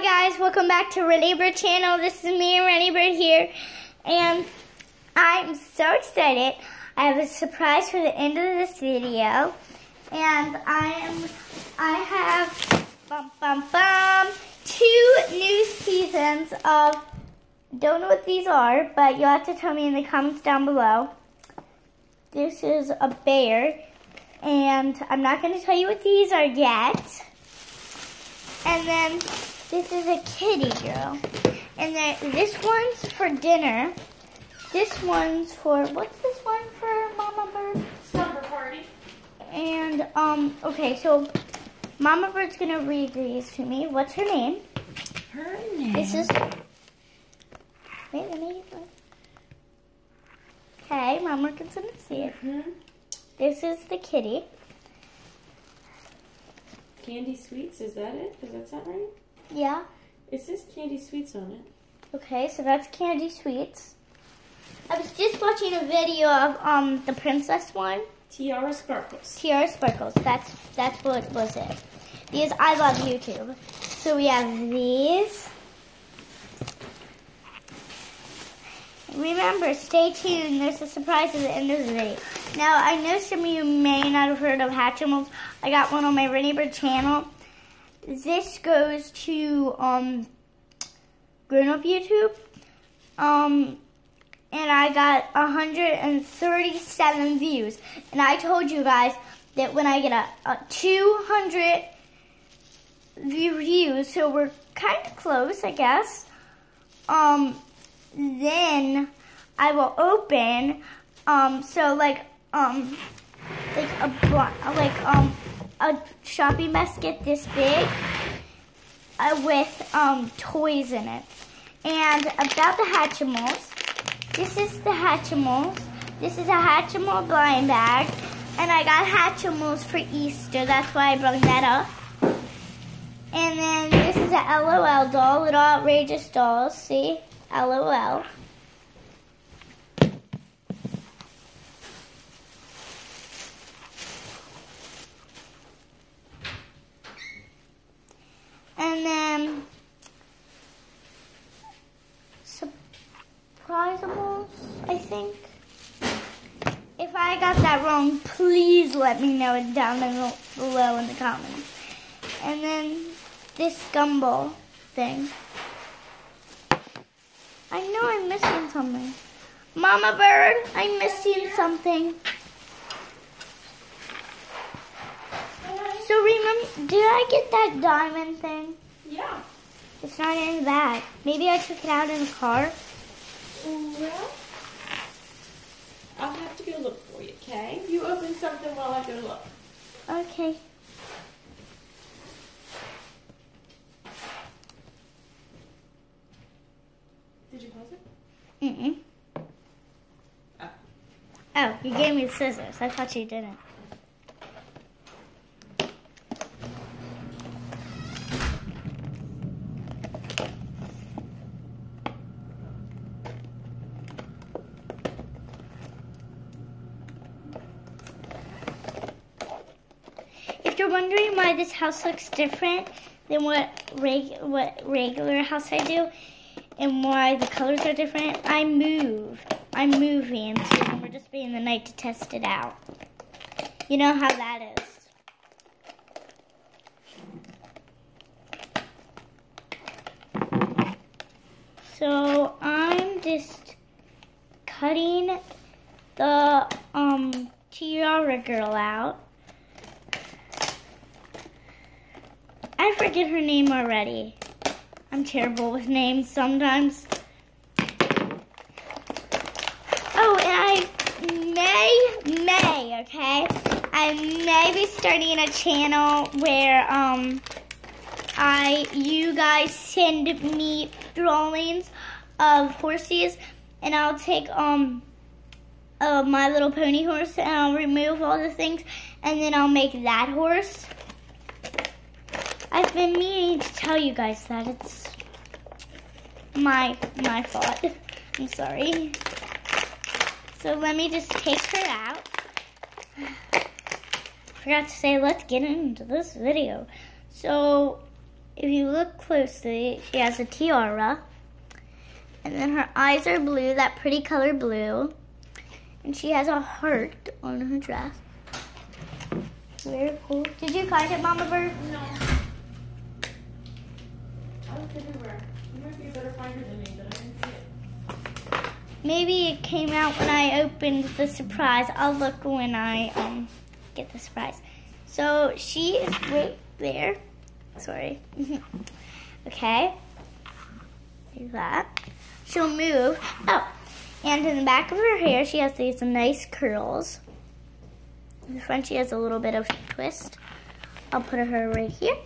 Hi guys, welcome back to Wrenie Bird channel. This is me and Wrenie Bird here, and I'm so excited. I have a surprise for the end of this video, and I have 2 new seasons of, don't know what these are, but you'll have to tell me in the comments down below. This is a bear, and I'm not going to tell you what these are yet. And then this is a kitty girl. And then this one's for dinner. This one's for, what's this one for, Mama Bird? Slumber party. And, okay, so Mama Bird's gonna read these to me. What's her name? Her name? This is, wait, let me, okay, Mama can see it. This is the kitty. Candy Sweets, is that it? Does that sound right? Yeah. It says Candy Sweets on it. Okay, so that's Candy Sweets. I was just watching a video of the princess one. Tiara Sparkles. Tiara Sparkles. That's what was it. Because I love YouTube. So we have these. Remember, stay tuned. There's a surprise at the end of the video. Now, I know some of you may not have heard of Hatchimals. I got one on my Wrenie Bird channel. This goes to grown-up YouTube. And I got 137 views. And I told you guys that when I get a 200 views, so we're kind of close, I guess, then I will open, a shopping basket this big with toys in it. And about the Hatchimals, this is the Hatchimals. This is a Hatchimal blind bag, and I got Hatchimals for Easter. That's why I brought that up. And then this is a LOL doll, Little Outrageous Dolls. See, LOL. And then Surprisables, I think. If I got that wrong, please let me know it down below in the comments. And then this gumball thing. I know I'm missing something. Mama Bird, I'm missing something. So remember, did I get that diamond thing? Yeah. It's not in the bag. Maybe I took it out in the car. Well, I'll have to go look for you, okay? You open something while I go look. Okay. Did you pause it? Mm-mm. Oh. Oh, you gave me the scissors. I thought you didn't. If you're wondering why this house looks different than what regular house I do, and why the colors are different, I'm moving, so we're just spending the night to test it out. You know how that is. So I'm just cutting the tiara girl out. I forget her name already. I'm terrible with names sometimes. Oh, and I may, okay? I may be starting a channel where you guys send me drawings of horses, and I'll take My Little Pony horse, and I'll remove all the things, and then I'll make that horse. I've been meaning to tell you guys that. It's my fault. I'm sorry. So let me just take her out. Forgot to say, let's get into this video. So if you look closely, she has a tiara. And then her eyes are blue, that pretty color blue. And she has a heart on her dress. Very cool. Did you find it, Mama Bird? No. I looked everywhere. You might be a better finder than me, but I didn't see it. Maybe it came out when I opened the surprise. I'll look when I get the surprise. So she is right there. Sorry. Okay. Do that. She'll move. Oh, and in the back of her hair, she has these nice curls. In the front, she has a little bit of twist. I'll put her right here.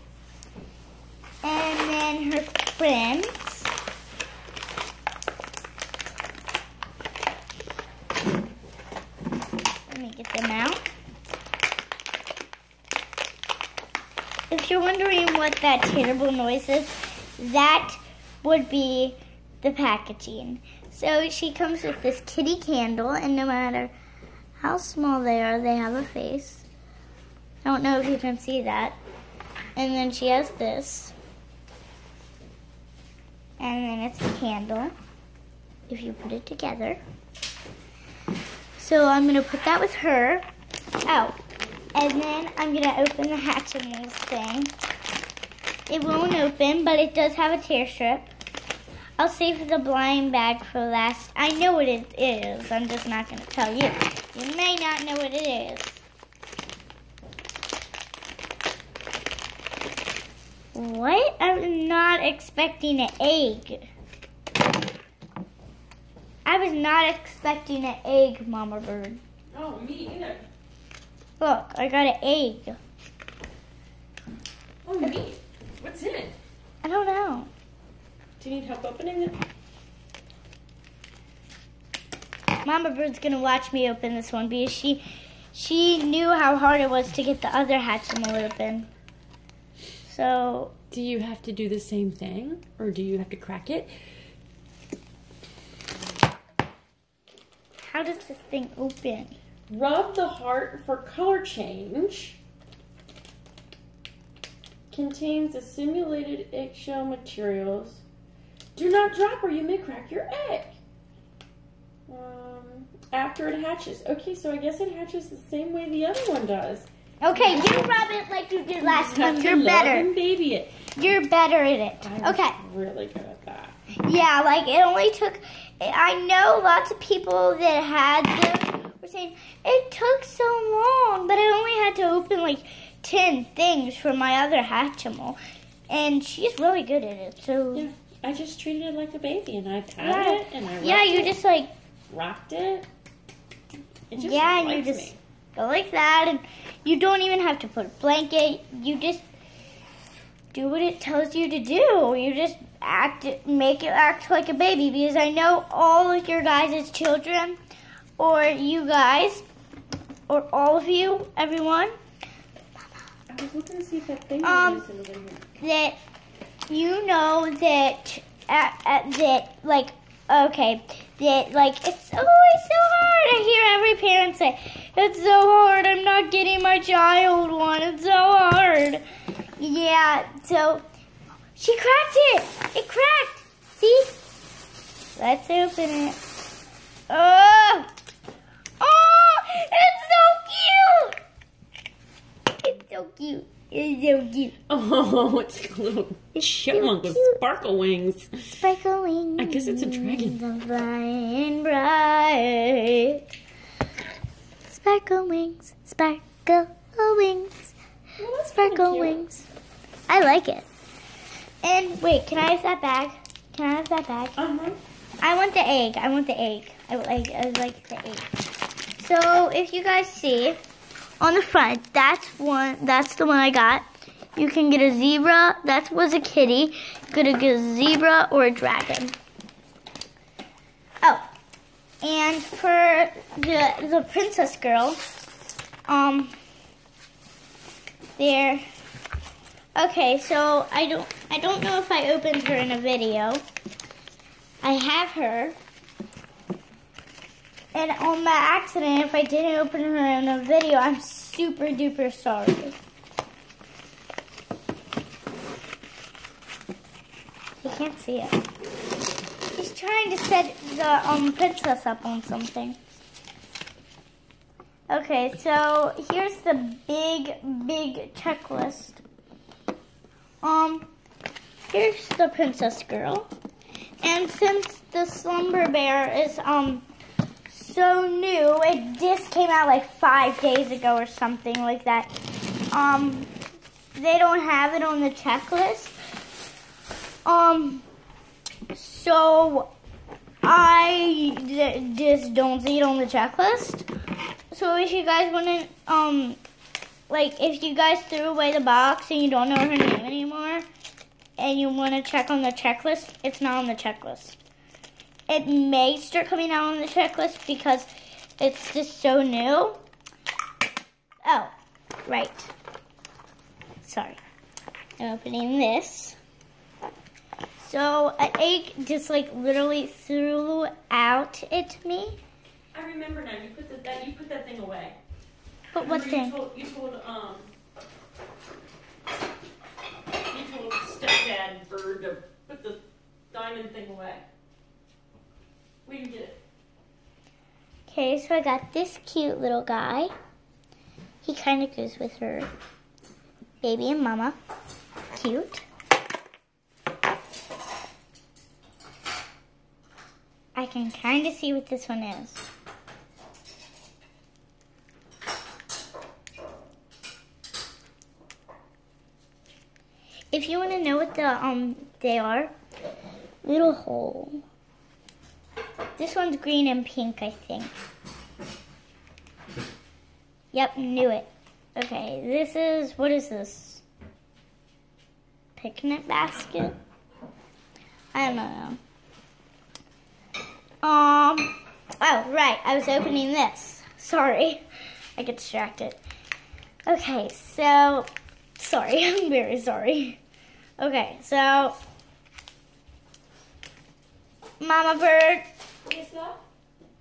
And then her friends. Let me get them out. If you're wondering what that terrible noise is, that would be the packaging. So she comes with this kitty candle, and no matter how small they are, they have a face. I don't know if you can see that. And then she has this. And then it's a candle, if you put it together. So I'm going to put that with her. Oh, and then I'm going to open the Hatchimals thing. It won't open, but it does have a tear strip. I'll save the blind bag for last. I know what it is. I'm just not going to tell you. You may not know what it is. What? I'm not expecting an egg. I was not expecting an egg, Mama Bird. Oh, me either. Look, I got an egg. Oh, neat. What's in it? I don't know. Do you need help opening it? Mama Bird's gonna watch me open this one because she knew how hard it was to get the other Hatchimal open. So. Do you have to do the same thing, or do you have to crack it? How does this thing open? Rub the heart for color change. Contains a simulated eggshell materials. Do not drop or you may crack your egg. After it hatches. Okay, so I guess it hatches the same way the other one does. Okay, you rub it like you did last time. You You're love better. and baby it. You're better at it. Okay. I'm really good at that. Yeah, like it only took. I know lots of people that had them were saying it took so long, but I only had to open like 10 things for my other Hatchimal, and she's really good at it. So yeah, I just treated it like a baby, and I patted it, and I just like rocked it. It just and you just go like that, and you don't even have to put a blanket. You just do what it tells you to do. You just make it act like a baby, because I know all of your guys' children, or you guys, or all of you, everyone. I was looking to see if that thing was in here. That you know that it's always so hard. I hear every parent say, "It's so hard. I'm not getting my child one. It's so hard." Yeah. So she cracked it. It cracked. See? Let's open it. Oh! Oh! It's so cute! It's so cute. It's so cute. Oh, it's like a little chipmunk with sparkle wings. Sparkle wings. I guess it's a dragon. I'm flying bright. Sparkle wings. Sparkle wings. Well, Sparkle wings. I like it. And wait, can I have that bag? Can I have that bag? Uh-huh. I want the egg. I want the egg. I like the egg. So if you guys see on the front, that's the one I got. You can get a zebra. That was a kitty. You could get a zebra or a dragon. Oh, and for the princess girl, there. Okay, so I don't know if I opened her in a video. I have her. And on my accident, if I didn't open her in a video, I'm super duper sorry. You can't see it. He's trying to set the princess up on something. Okay, so here's the big checklist. Here's the princess girl. And since the slumber bear is so new, it just came out like 5 days ago or something like that. They don't have it on the checklist. So I just don't see it on the checklist. So if you guys want to, like if you guys threw away the box and you don't know her name anymore, and you want to check on the checklist, it's not on the checklist. It may start coming out on the checklist because it's just so new. Oh, right. Sorry. I'm opening this. So an egg just like literally threw out at me. I remember now. You put that thing away. But what thing? You told stepdad Bird to put the diamond thing away. We can get it. Okay, so I got this cute little guy. He kind of goes with her baby and mama. Cute. I can kind of see what this one is. If you want to know what they are, little hole. This one's green and pink, I think. Yep, knew it. Okay, this is, what is this? Picnic basket? I don't know. Oh, right, I was opening this. Sorry, I get distracted. Okay, so, sorry, I'm very sorry. Okay, so, Mama Bird,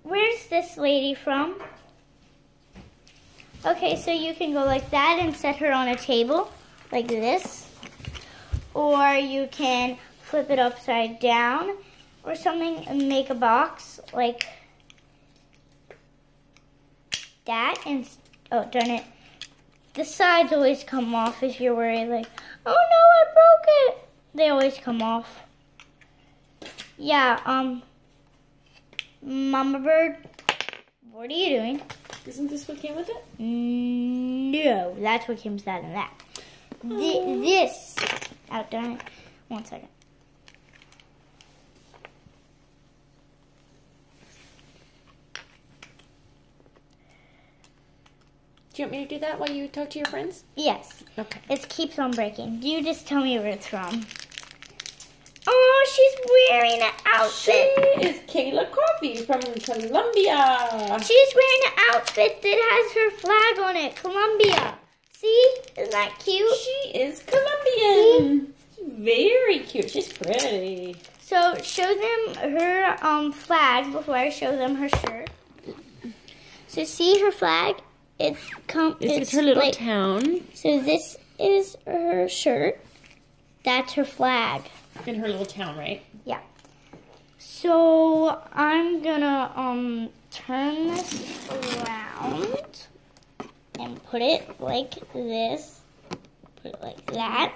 where's this lady from? Okay, so you can go like that and set her on a table, like this. Or you can flip it upside down or something and make a box like that. And, oh, darn it. The sides always come off if you're worried, like, oh no, I broke it. They always come off. Yeah, Mama Bird, what are you doing? Isn't this what came with it? No, that's what came with that and that. This, oh darn it, 1 second. Do you want me to do that while you talk to your friends? Yes. Okay. It keeps on breaking. You just tell me where it's from. Oh, she's wearing an outfit. She is Kayla Coffee from Colombia. She's wearing an outfit that has her flag on it. Colombia. See? Isn't that cute? She is Colombian. See? Very cute. She's pretty. So show them her flag before I show them her shirt. So see her flag? It's her little like, town. So this is her shirt. That's her flag. In her little town, right? Yeah. So I'm gonna turn this around and put it like this. Put it like that.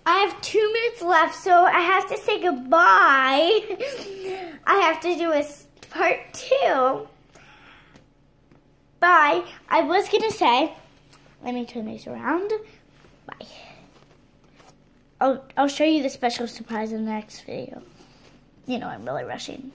I have 2 minutes left, so I have to say goodbye. I have to do a part 2. Bye. I was gonna say, let me turn these around. Bye. I'll show you the special surprise in the next video. You know, I'm really rushing.